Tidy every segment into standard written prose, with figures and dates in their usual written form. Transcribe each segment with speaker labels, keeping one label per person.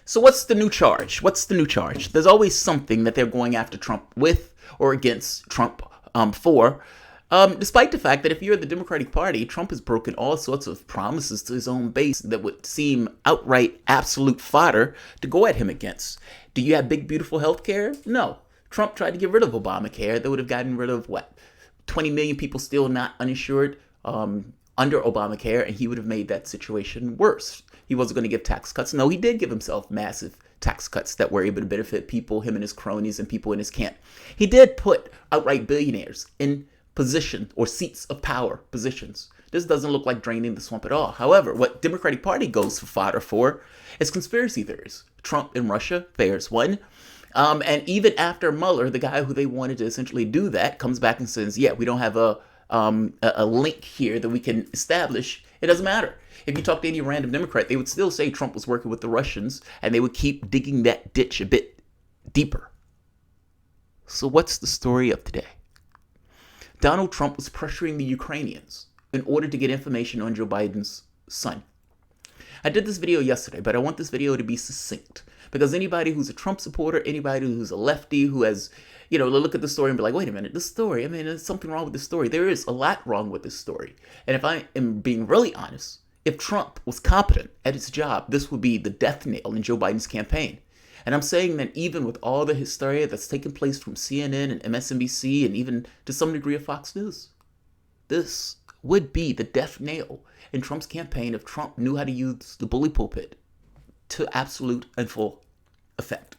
Speaker 1: So what's the new charge? What's the new charge? There's always something that they're going after Trump with or against Trump for. Despite the fact that if you're the Democratic Party, Trump has broken all sorts of promises to his own base that would seem outright absolute fodder to go at him against. Do you have big, beautiful health care? No. Trump tried to get rid of Obamacare. That would have gotten rid of, 20 million people still not uninsured under Obamacare, and he would have made that situation worse. He wasn't going to give tax cuts. No, he did give himself massive tax cuts that were able to benefit people, him and his cronies and people in his camp. He did put outright billionaires in position or seats of power positions. This doesn't look like draining the swamp at all. However, what Democratic Party goes for fodder for is conspiracy theories. Trump and Russia, there's one. And even after Mueller, the guy who they wanted to essentially do that, comes back and says, yeah, we don't have a link here that we can establish. It doesn't matter. If you talk to any random Democrat, they would still say Trump was working with the Russians, and they would keep digging that ditch a bit deeper. So what's the story of today? Donald Trump was pressuring the Ukrainians in order to get information on Joe Biden's son. I did this video yesterday, but I want this video to be succinct, because anybody who's a Trump supporter, anybody who's a lefty who has, look at the story and be like, wait a minute, this story, there's something wrong with this story. There is a lot wrong with this story. And if I am being really honest, if Trump was competent at his job, this would be the death nail in Joe Biden's campaign. And I'm saying that even with all the hysteria that's taken place from CNN and MSNBC and even to some degree of Fox News, this would be the death nail in Trump's campaign if Trump knew how to use the bully pulpit to absolute and full effect.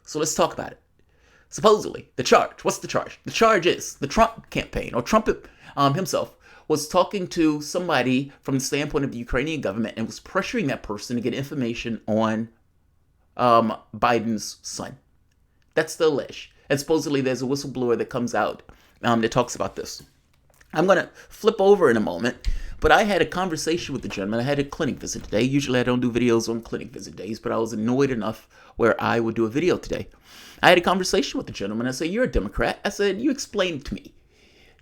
Speaker 1: So let's talk about it. Supposedly, the charge. What's the charge? The charge is the Trump campaign, or Trump himself, was talking to somebody from the standpoint of the Ukrainian government and was pressuring that person to get information on Biden's son. That's the allege. And supposedly there's a whistleblower that comes out that talks about this. I'm going to flip over in a moment, but I had a conversation with the gentleman. I had a clinic visit today. Usually I don't do videos on clinic visit days, but I was annoyed enough where I would do a video today. I had a conversation with the gentleman. I said, you're a Democrat. I said, you explain it to me.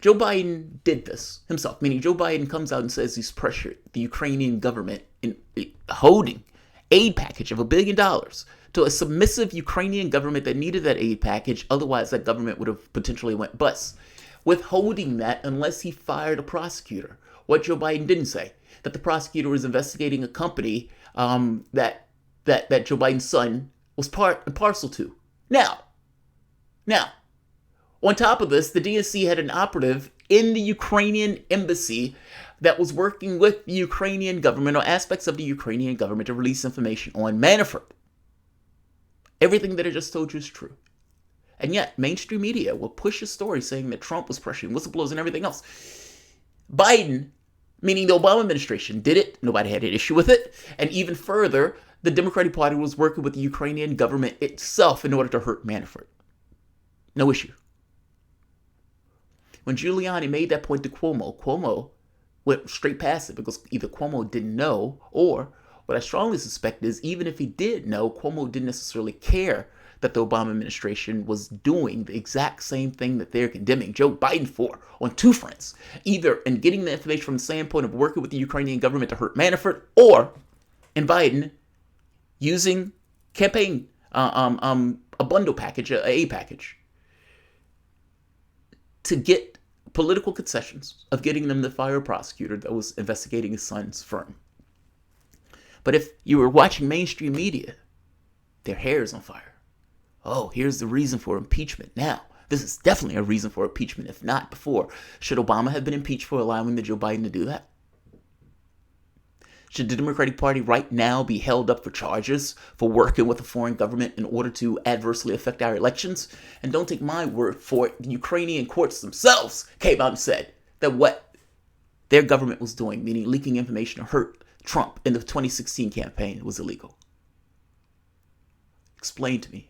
Speaker 1: Joe Biden did this himself, meaning Joe Biden comes out and says he's pressured the Ukrainian government in holding aid package of $1 billion to a submissive Ukrainian government that needed that aid package. Otherwise, that government would have potentially went bust. Withholding that unless he fired a prosecutor. What Joe Biden didn't say, that the prosecutor was investigating a company that Joe Biden's son was part and parcel to. Now, on top of this, the DNC had an operative in the Ukrainian embassy that was working with the Ukrainian government or aspects of the Ukrainian government to release information on Manafort. Everything that I just told you is true. And yet, mainstream media will push a story saying that Trump was pressuring whistleblowers and everything else. Biden, meaning the Obama administration, did it. Nobody had an issue with it. And even further, the Democratic Party was working with the Ukrainian government itself in order to hurt Manafort. No issue. When Giuliani made that point to Cuomo went straight past it because either Cuomo didn't know, or what I strongly suspect is even if he did know, Cuomo didn't necessarily care that the Obama administration was doing the exact same thing that they're condemning Joe Biden for on two fronts. Either in getting the information from the standpoint of working with the Ukrainian government to hurt Manafort, or in Biden using campaign, a bundle package, a aid package, to get political concessions of getting them to fire a prosecutor that was investigating his son's firm. But if you were watching mainstream media, their hair is on fire. Oh, here's the reason for impeachment. Now, this is definitely a reason for impeachment, if not before. Should Obama have been impeached for allowing the Joe Biden to do that? Should the Democratic Party right now be held up for charges for working with a foreign government in order to adversely affect our elections? And don't take my word for it. The Ukrainian courts themselves came out and said that what their government was doing, meaning leaking information to hurt Trump in the 2016 campaign, was illegal. Explain to me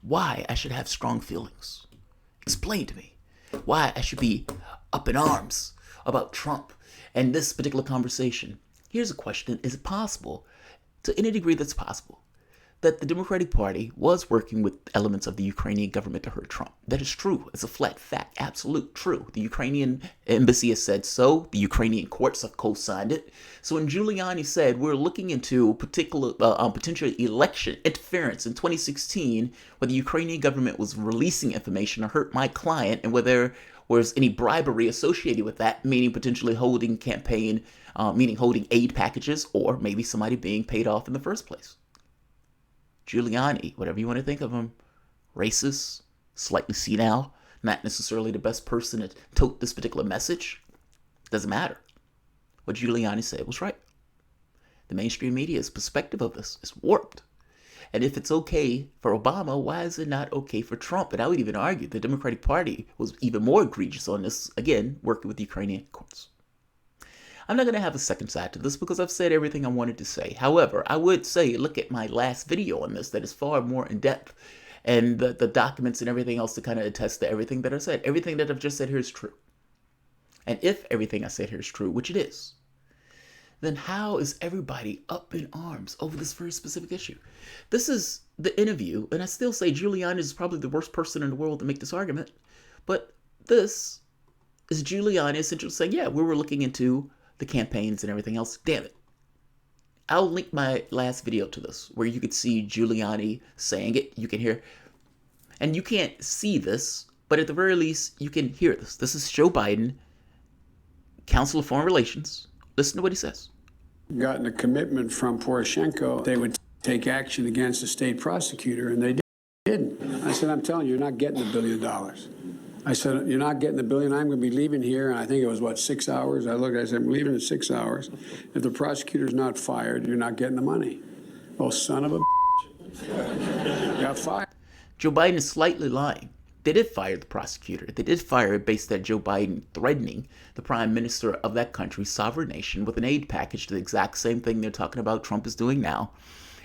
Speaker 1: why I should have strong feelings. Explain to me why I should be up in arms about Trump and this particular conversation. Here's a question. Is it possible, to any degree that's possible, that the Democratic Party was working with elements of the Ukrainian government to hurt Trump. That is true. It's a flat fact. Absolute true. The Ukrainian embassy has said so. The Ukrainian courts have co-signed it. So when Giuliani said we're looking into particular potential election interference in 2016, where the Ukrainian government was releasing information to hurt my client, and whether there was any bribery associated with that, meaning potentially holding campaign, meaning holding aid packages, or maybe somebody being paid off in the first place. Giuliani, whatever you want to think of him, racist, slightly senile, not necessarily the best person to tote this particular message. Doesn't matter. What Giuliani said was right. The mainstream media's perspective of this is warped. And if it's okay for Obama, why is it not okay for Trump? And I would even argue the Democratic Party was even more egregious on this, again, working with the Ukrainian courts. I'm not going to have a second side to this because I've said everything I wanted to say. However, I would say look at my last video on this that is far more in depth, and the documents and everything else to kind of attest to everything that I said. Everything that I've just said here is true. And if everything I said here is true, which it is, then how is everybody up in arms over this very specific issue? This is the interview, and I still say Giuliani is probably the worst person in the world to make this argument, but this is Giuliani essentially saying, yeah, we were looking into the campaigns and everything else. Damn it. I'll link my last video to this where you could see Giuliani saying it. You can hear, and you can't see this, but at the very least, you can hear this. This is Joe Biden, Council of Foreign Relations. Listen to what he says.
Speaker 2: Gotten a commitment from Poroshenko, they would take action against the state prosecutor, and they didn't. I said, I'm telling you, you're not getting $1 billion. I said, you're not getting $1 billion. I'm going to be leaving here. And I think it was, 6 hours? I said, I'm leaving in 6 hours. If the prosecutor's not fired, you're not getting the money. Oh, son of a bitch. Got fired.
Speaker 1: Joe Biden is slightly lying. They did fire the prosecutor. They did fire it based on Joe Biden threatening the prime minister of that country's sovereign nation with an aid package, the exact same thing they're talking about Trump is doing now.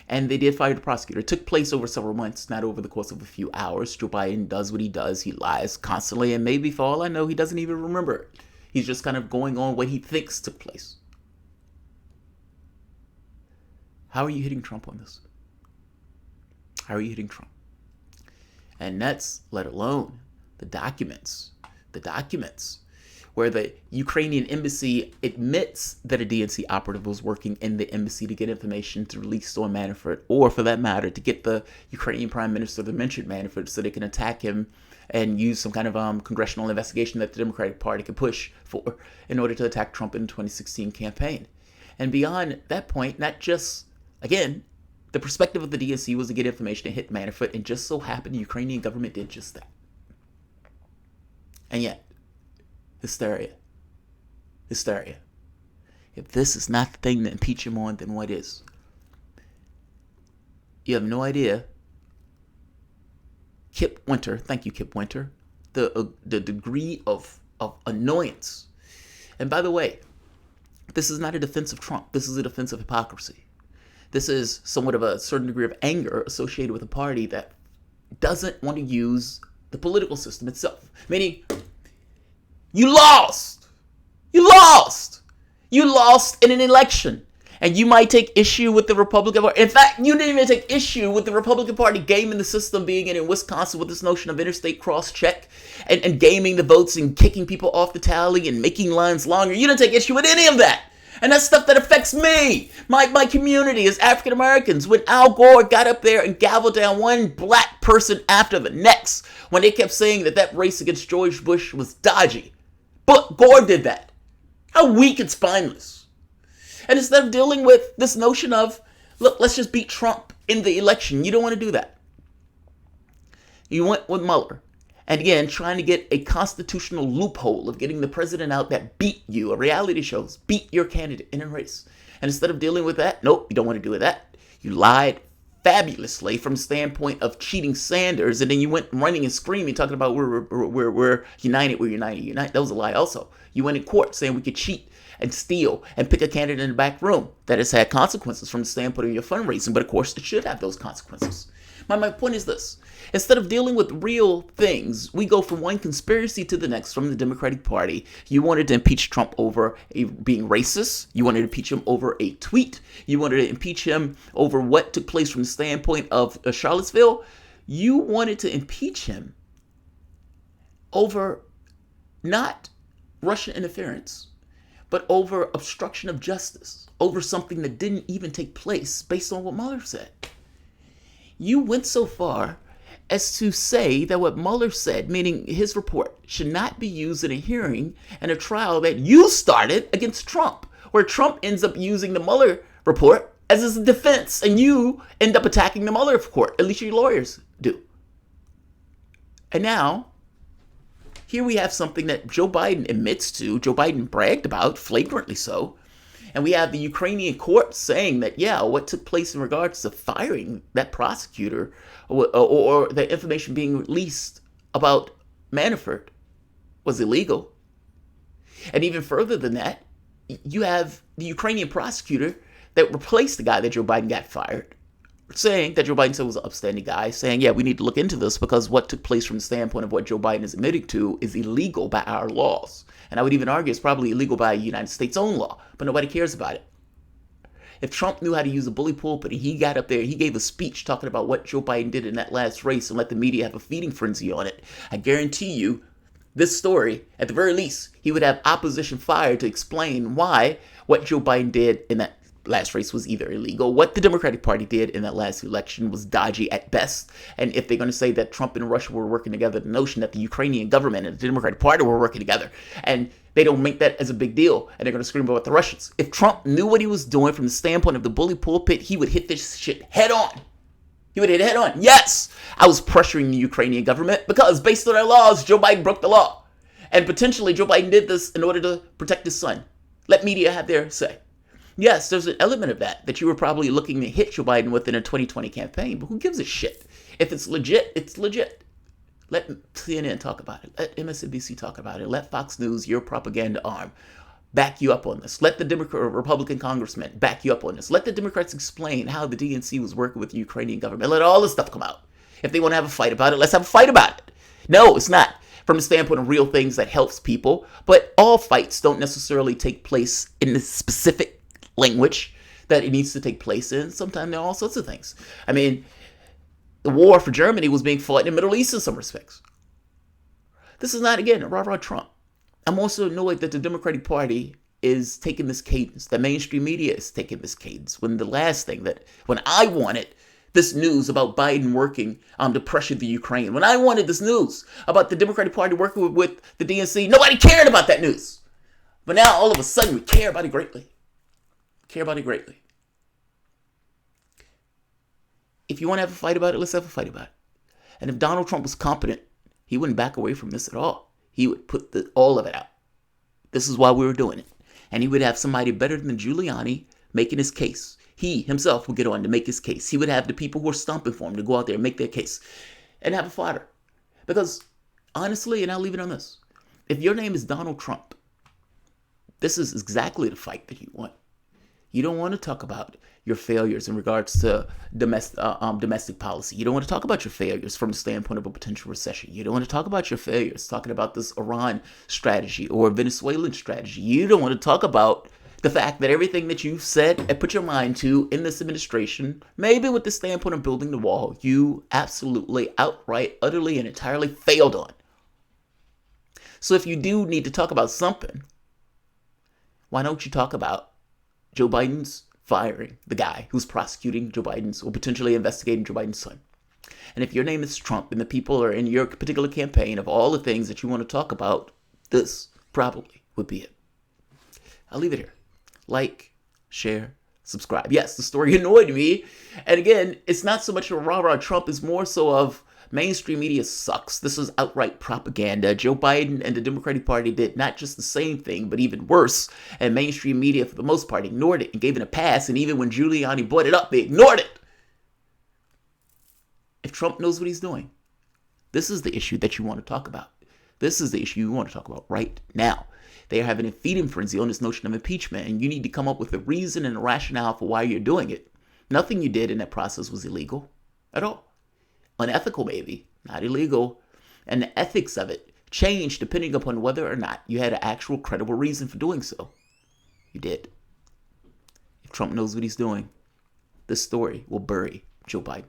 Speaker 1: And they did fire the prosecutor. It took place over several months, not over the course of a few hours. Joe Biden does what he does. He lies constantly, and maybe for all I know, he doesn't even remember it. He's just kind of going on what he thinks took place. How are you hitting Trump on this? How are you hitting Trump? And that's let alone the documents where the Ukrainian embassy admits that a DNC operative was working in the embassy to get information to release on Manafort, or for that matter, to get the Ukrainian prime minister to mention Manafort so they can attack him and use some kind of congressional investigation that the Democratic Party can push for in order to attack Trump in the 2016 campaign. And beyond that point, not just, again, the perspective of the DNC was to get information to hit Manafort, and just so happened the Ukrainian government did just that. And yet, hysteria. If this is not the thing to impeach him on, then what is? You have no idea. Kip Winter, thank you, Kip Winter, the degree of annoyance. And by the way, this is not a defense of Trump. This is a defense of hypocrisy. This is somewhat of a certain degree of anger associated with a party that doesn't want to use the political system itself. Meaning, you lost in an election. And you might take issue with the Republican Party. In fact, you didn't even take issue with the Republican Party gaming the system, being in Wisconsin with this notion of interstate cross-check and gaming the votes and kicking people off the tally and making lines longer. You didn't take issue with any of that. And that's stuff that affects me, my community as African Americans. When Al Gore got up there and gavelled down one black person after the next, when they kept saying that race against George Bush was dodgy. But Gore did that. How weak and spineless. And instead of dealing with this notion of, look, let's just beat Trump in the election, you don't want to do that. You went with Mueller. And again, trying to get a constitutional loophole of getting the president out that beat you, a reality shows, beat your candidate in a race. And instead of dealing with that, nope, you don't want to do with that. You lied fabulously from the standpoint of cheating Sanders, and then you went running and screaming, talking about we're united. That was a lie also. You went in court saying we could cheat and steal and pick a candidate in the back room. That has had consequences from the standpoint of your fundraising, but of course it should have those consequences. My point is this. Instead of dealing with real things, we go from one conspiracy to the next from the Democratic Party. You wanted to impeach Trump over being racist. You wanted to impeach him over a tweet. You wanted to impeach him over what took place from the standpoint of Charlottesville. You wanted to impeach him over not Russian interference, but over obstruction of justice, over something that didn't even take place based on what Mueller said. You went so far as to say that what Mueller said, meaning his report, should not be used in a hearing and a trial that you started against Trump, where Trump ends up using the Mueller report as his defense, and you end up attacking the Mueller report. At least your lawyers do. And now, here we have something that Joe Biden admits to, Joe Biden bragged about, flagrantly so. And we have the Ukrainian court saying that, yeah, what took place in regards to firing that prosecutor or the information being released about Manafort was illegal. And even further than that, you have the Ukrainian prosecutor that replaced the guy that Joe Biden got fired, saying that Joe Biden said was an upstanding guy, saying, yeah, we need to look into this because what took place from the standpoint of what Joe Biden is admitting to is illegal by our laws. And I would even argue it's probably illegal by United States' own law, but nobody cares about it. If Trump knew how to use a bully pulpit and he got up there, he gave a speech talking about what Joe Biden did in that last race and let the media have a feeding frenzy on it, I guarantee you this story, at the very least, he would have opposition fired to explain why what Joe Biden did in that last race was either illegal, what the Democratic Party did in that last election was dodgy at best, and if they're going to say that Trump and Russia were working together, the notion that the Ukrainian government and the Democratic Party were working together, and they don't make that as a big deal, and they're going to scream about the Russians. If Trump knew what he was doing from the standpoint of the bully pulpit, he would hit this shit head on. He would hit it head on. Yes, I was pressuring the Ukrainian government because based on our laws, Joe Biden broke the law. And potentially Joe Biden did this in order to protect his son. Let media have their say. Yes, there's an element of that you were probably looking to hit Joe Biden with in a 2020 campaign, but who gives a shit? If it's legit, it's legit. Let CNN talk about it. Let MSNBC talk about it. Let Fox News, your propaganda arm, back you up on this. Let the Republican congressmen back you up on this. Let the Democrats explain how the DNC was working with the Ukrainian government. Let all this stuff come out. If they want to have a fight about it, let's have a fight about it. No, it's not from the standpoint of real things that helps people, but all fights don't necessarily take place in the specific language that it needs to take place in. Sometimes there are all sorts of things. I mean, the war for Germany was being fought in the Middle East in some respects. This is not, again, a rah-rah Trump. I'm also annoyed that the Democratic Party is taking this cadence. The mainstream media is taking this cadence. When I wanted this news about Biden working to pressure the Ukraine, when I wanted this news about the Democratic Party working with the DNC, nobody cared about that news. But now, all of a sudden, we care about it greatly. If you want to have a fight about it, let's have a fight about it. And if Donald Trump was competent, he wouldn't back away from this at all. He would put all of it out. This is why we were doing it. And he would have somebody better than Giuliani making his case. He himself would get on to make his case. He would have the people who are stomping for him to go out there and make their case and have a fodder. Because honestly, and I'll leave it on this, if your name is Donald Trump, this is exactly the fight that you want. You don't want to talk about your failures in regards to domestic policy. You don't want to talk about your failures from the standpoint of a potential recession. You don't want to talk about your failures talking about this Iran strategy or Venezuelan strategy. You don't want to talk about the fact that everything that you've said and put your mind to in this administration, maybe with the standpoint of building the wall, you absolutely, outright, utterly, and entirely failed on. So if you do need to talk about something, why don't you talk about Joe Biden's firing the guy who's prosecuting Joe Biden's or potentially investigating Joe Biden's son? And if your name is Trump and the people are in your particular campaign of all the things that you want to talk about, this probably would be it. I'll leave it here. Like, share, subscribe. Yes, the story annoyed me. And again, it's not so much a rah-rah Trump, it's more so of mainstream media sucks. This is outright propaganda. Joe Biden and the Democratic Party did not just the same thing, but even worse. And mainstream media, for the most part, ignored it and gave it a pass. And even when Giuliani brought it up, they ignored it. If Trump knows what he's doing, this is the issue that you want to talk about. This is the issue you want to talk about right now. They are having a feeding frenzy on this notion of impeachment, and you need to come up with a reason and a rationale for why you're doing it. Nothing you did in that process was illegal at all. unethical maybe, not illegal, and the ethics of it changed depending upon whether or not you had an actual credible reason for doing so. You did. If Trump knows what he's doing, this story will bury Joe Biden.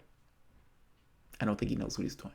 Speaker 1: I don't think he knows what he's doing.